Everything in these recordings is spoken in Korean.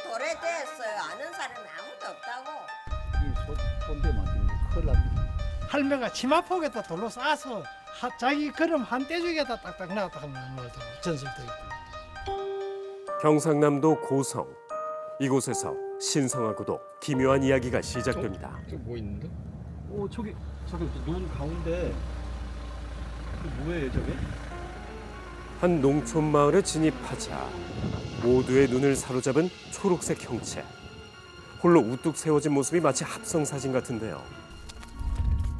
돌에 됐어요. 아는 사람이 아무도 없다고. 이 손대만 되면 큰일 납니다. 할매가 치마폭에다 돌로 싸서 자기 걸음 한 떼죽에다 딱딱 놔뒀다 하는 말도 전설도 있고. 경상남도 고성. 이곳에서 신성하고도 기묘한 이야기가 시작됩니다. 저기 뭐 있는데? 오 저기 눈 가운데 뭐예요 저게? 한 농촌 마을에 진입하자 모두의 눈을 사로잡은 초록색 형체. 홀로 우뚝 세워진 모습이 마치 합성 사진 같은데요.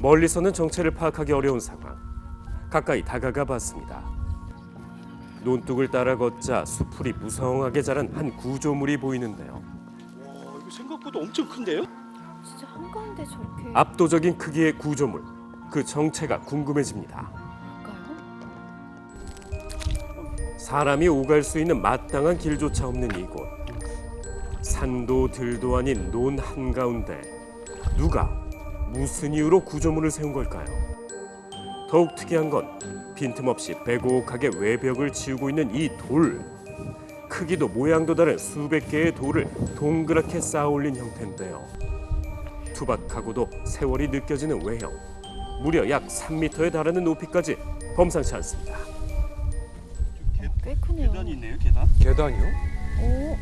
멀리서는 정체를 파악하기 어려운 상황. 가까이 다가가 봤습니다. 논둑을 따라 걷자 수풀이 무성하게 자란 한 구조물이 보이는데요. 와 이거 생각보다 엄청 큰데요? 진짜 한가운데 저렇게 압도적인 크기의 구조물. 그 정체가 궁금해집니다. 뭘까요? 사람이 오갈 수 있는 마땅한 길조차 없는 이곳. 산도 들도 아닌 논 한가운데 누가 무슨 이유로 구조물을 세운 걸까요? 더욱 특이한 건 빈틈없이 빼곡하게 외벽을 지우고 있는 이 돌. 크기도 모양도 다른 수백 개의 돌을 동그랗게 쌓아올린 형태인데요. 투박하고도 세월이 느껴지는 외형. 무려 약 3m에 달하는 높이까지 범상치 않습니다. 꽤 크네요. 계단이 있네요 계단. 계단이요? 오,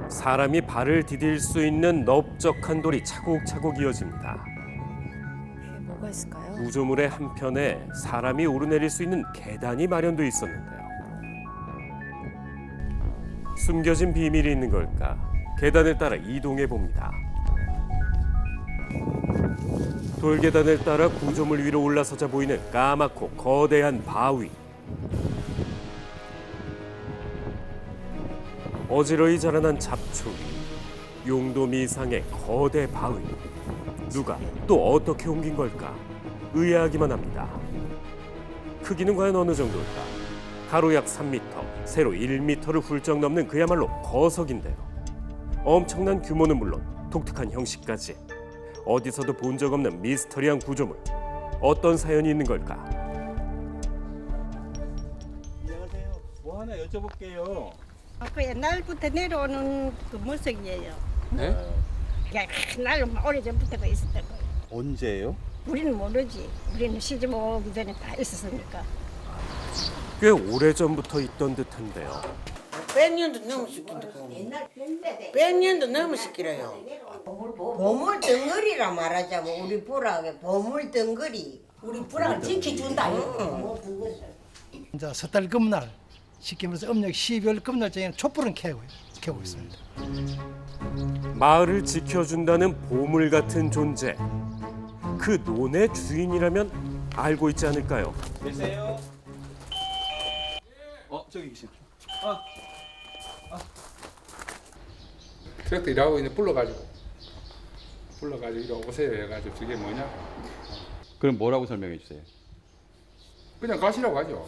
사람이 발을 디딜 수 있는 넓적한 돌이 차곡차곡 이어집니다. 이게 뭐가 있을까요? 구조물의 한편에 사람이 오르내릴 수 있는 계단이 마련돼 있었는데요. 숨겨진 비밀이 있는 걸까? 계단을 따라 이동해 봅니다. 돌계단을 따라 구조물 위로 올라서자 보이는 까맣고 거대한 바위. 어지러이 자라난 잡초 위, 용도 미상의 거대 바위. 누가 또 어떻게 옮긴 걸까? 의아하기만 합니다. 크기는 과연 어느 정도일까? 가로 약 3m, 세로 1m를 훌쩍 넘는 그야말로 거석인데요. 엄청난 규모는 물론 독특한 형식까지. 어디서도 본 적 없는 미스터리한 구조물. 어떤 사연이 있는 걸까? 안녕하세요. 뭐 하나 여쭤볼게요. 그 옛날부터 내려오는 그 모습이에요. 네? 옛날 오래전부터가 있었던 거예요. 언제예요? 우리는 모르지. 우리는 시집 오기 전에 다 있었으니까. 꽤 오래전부터 있던 듯한데요. 100년도 넘으시기도. 100년도 넘으시기로요. 보물 덩어리라 말하자면 우리 부락의 보물 덩어리. 우리 부락을 지켜준다. 이제 섣달 금날 쉽게 말해서 음력 12월 금날경에는 촛불은 켜고 있습니다. 마을을 지켜준다는 보물 같은 존재. 그 논의 주인이라면 알고 있지 않을까요? 계세요? 저기 계시네. 트랙터 일하고 있는데 불러가지고 이리 오세요 해가지고 저게 뭐냐? 그럼 뭐라고 설명해 주세요? 그냥 가시라고 하죠.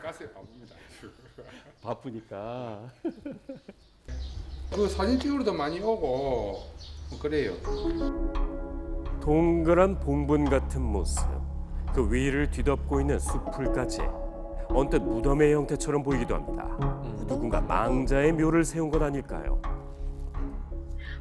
가세요 바쁩니다. 바쁘니까. 그 사진 찍으러도 많이 오고 그래요. 동그란 봉분 같은 모습. 그 위를 뒤덮고 있는 수풀까지 언뜻 무덤의 형태처럼 보이기도 합니다. 누군가 망자의 묘를 세운 건 아닐까요?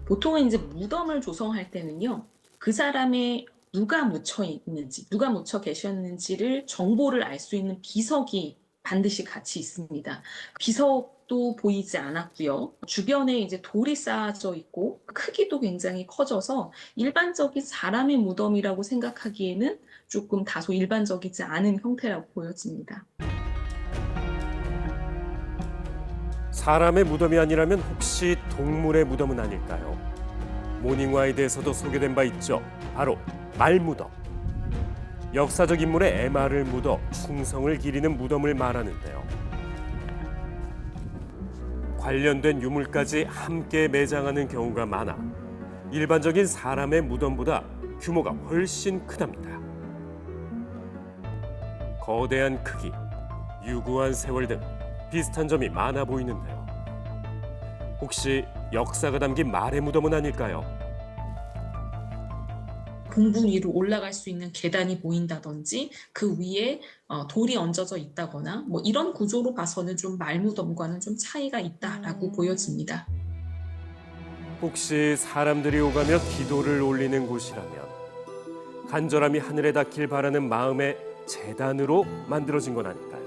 보통은 이제 무덤을 조성할 때는요, 그 사람의 누가 묻혀 있는지, 누가 묻혀 계셨는지를 정보를 알 수 있는 비석이 반드시 같이 있습니다. 비석도 보이지 않았고요. 주변에 이제 돌이 쌓아져 있고 크기도 굉장히 커져서 일반적인 사람의 무덤이라고 생각하기에는 조금 다소 일반적이지 않은 형태라고 보여집니다. 사람의 무덤이 아니라면 혹시 동물의 무덤은 아닐까요? 모닝와이드에서도 소개된 바 있죠. 바로 말무덤. 역사적 인물의 애마를 묻어 충성을 기리는 무덤을 말하는데요. 관련된 유물까지 함께 매장하는 경우가 많아 일반적인 사람의 무덤보다 규모가 훨씬 크답니다. 거대한 크기, 유구한 세월 등 비슷한 점이 많아 보이는데요. 혹시 역사가 담긴 말의 무덤은 아닐까요? 봉분 위로 올라갈 수 있는 계단이 보인다든지 그 위에 돌이 얹어져 있다거나 뭐 이런 구조로 봐서는 좀 말무덤과는 좀 차이가 있다라고 보여집니다. 혹시 사람들이 오가며 기도를 올리는 곳이라면 간절함이 하늘에 닿길 바라는 마음의 재단으로 만들어진 건 아닐까요?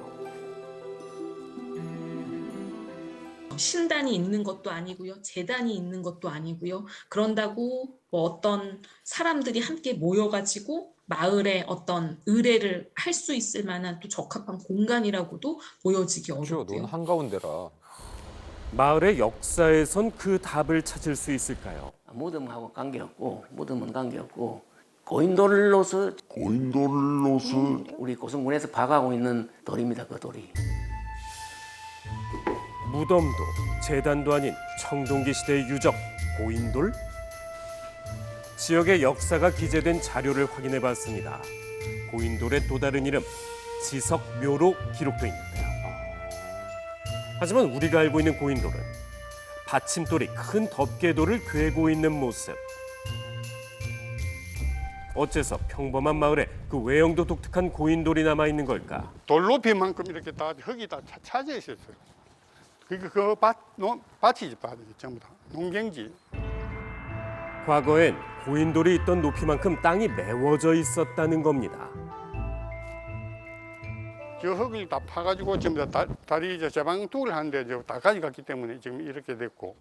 신단이 있는 것도 아니고요, 재단이 있는 것도 아니고요. 그런다고 뭐 어떤 사람들이 함께 모여가지고 마을에 어떤 의례를 할 수 있을 만한 또 적합한 공간이라고도 보여지기 어렵고요. 논 한가운데라. 마을의 역사에선 그 답을 찾을 수 있을까요? 무덤하고 관계없고 무덤은 관계없고 고인돌로서 우리 고성군에서 봐가고 있는 돌입니다. 그 돌이. 무덤도 재단도 아닌 청동기 시대의 유적 고인돌? 지역의 역사가 기재된 자료를 확인해 봤습니다. 고인돌의 또 다른 이름 지석묘로 기록돼 있는데요. 하지만 우리가 알고 있는 고인돌은 받침돌이 큰 덮개돌을 괴고 있는 모습. 어째서 평범한 마을에 그 외형도 독특한 고인돌이 남아 있는 걸까? 돌 높이만큼 이렇게 다 흙이 다 차져 있었어요. 그 밭이지, 밭이 전부 다 농경지. 과거엔 고인돌이 있던 높이만큼 땅이 메워져 있었다는 겁니다. 저 흙을 다 파가지고 전부 다 다리 제방둑을 하는데 다 가져갔기 때문에 지금 이렇게 됐고.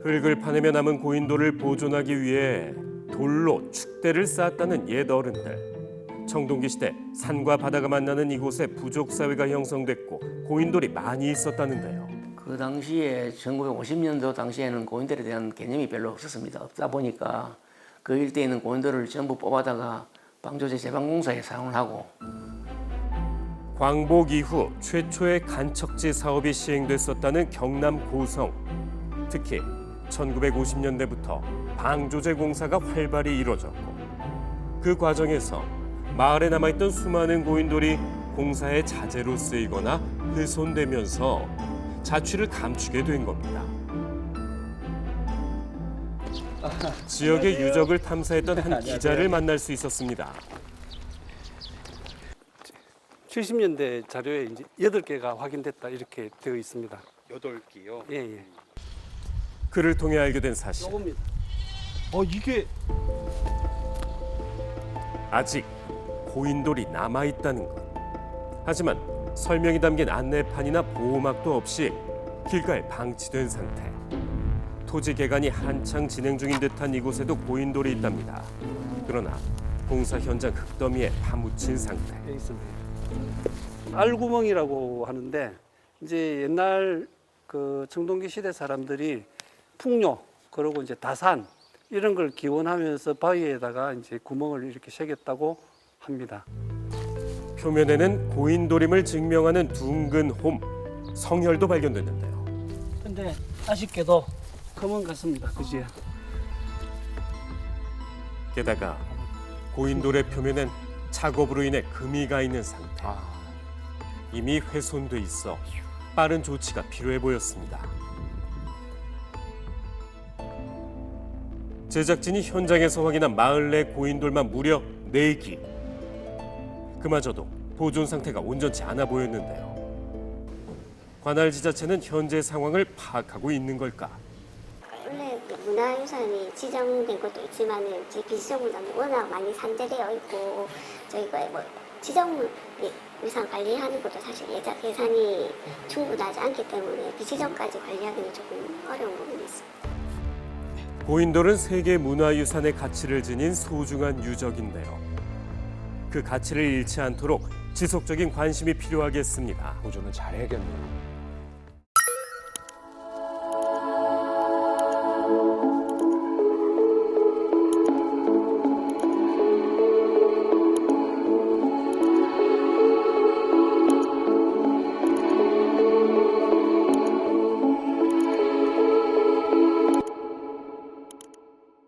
흙을 파내며 남은 고인돌을 보존하기 위해 돌로 축대를 쌓았다는 옛 어른들. 청동기 시대 산과 바다가 만나는 이곳에 부족 사회가 형성됐고 고인돌이 많이 있었다는데요. 그 당시에 1950년도 당시에는 고인돌에 대한 개념이 별로 없었습니다. 없다 보니까 그 일대에 있는 고인돌을 전부 뽑아다가 방조제 제방공사에 사용을 하고 광복 이후 최초의 간척지 사업이 시행됐었다는 경남 고성. 특히 1950년대부터 방조제 공사가 활발히 이루어졌고 그 과정에서 마을에 남아있던 수많은 고인돌이 공사의 자재로 쓰이거나 훼손되면서 자취를 감추게 된 겁니다. 지역의 유적을 탐사했던 한 기자를 만날 수 있었습니다. 70년대 자료에 이제 8개가 확인됐다 이렇게 되어 있습니다. 8개요? 예, 예. 그를 통해 알게 된 사실. 요겁니다. 이게 아직 고인돌이 남아있다는 것. 하지만 설명이 담긴 안내판이나 보호막도 없이 길가에 방치된 상태. 토지 개간이 한창 진행 중인 듯한 이곳에도 고인돌이 있답니다. 그러나 공사 현장 흙더미에 파묻힌 상태. 여기 있습니다. 알구멍이라고 하는데 이제 옛날 그 청동기 시대 사람들이 풍요 그리고 이제 다산 이런 걸 기원하면서 바위에다가 이제 구멍을 이렇게 새겼다고 합니다. 표면에는 고인돌임을 증명하는 둥근 홈, 성혈도 발견됐는데요. 근데 아쉽게도 검은 같습니다. 그지? 게다가 고인돌의 표면엔 작업으로 인해 금이 가 있는 상태. 이미 훼손돼 있어 빠른 조치가 필요해 보였습니다. 제작진이 현장에서 확인한 마을 내 고인돌만 무려 4기. 그마저도 보존 상태가 온전치 않아 보였는데요. 관할 지자체는 현재 상황을 파악하고 있는 걸까? 원래 문화유산이 지정된 것도 있지만은 제 비지정문화는 워낙 많이 산재되어 있고 저희가 뭐 지정유산 관리하는 것도 사실 예산이 충분하지 않기 때문에 비지정까지 관리하기는 조금 어려운 부분이 있습니다. 고인돌은 세계 문화유산의 가치를 지닌 소중한 유적인데요. 그 가치를 잃지 않도록 지속적인 관심이 필요하겠습니다. 보존은 잘해야겠네요.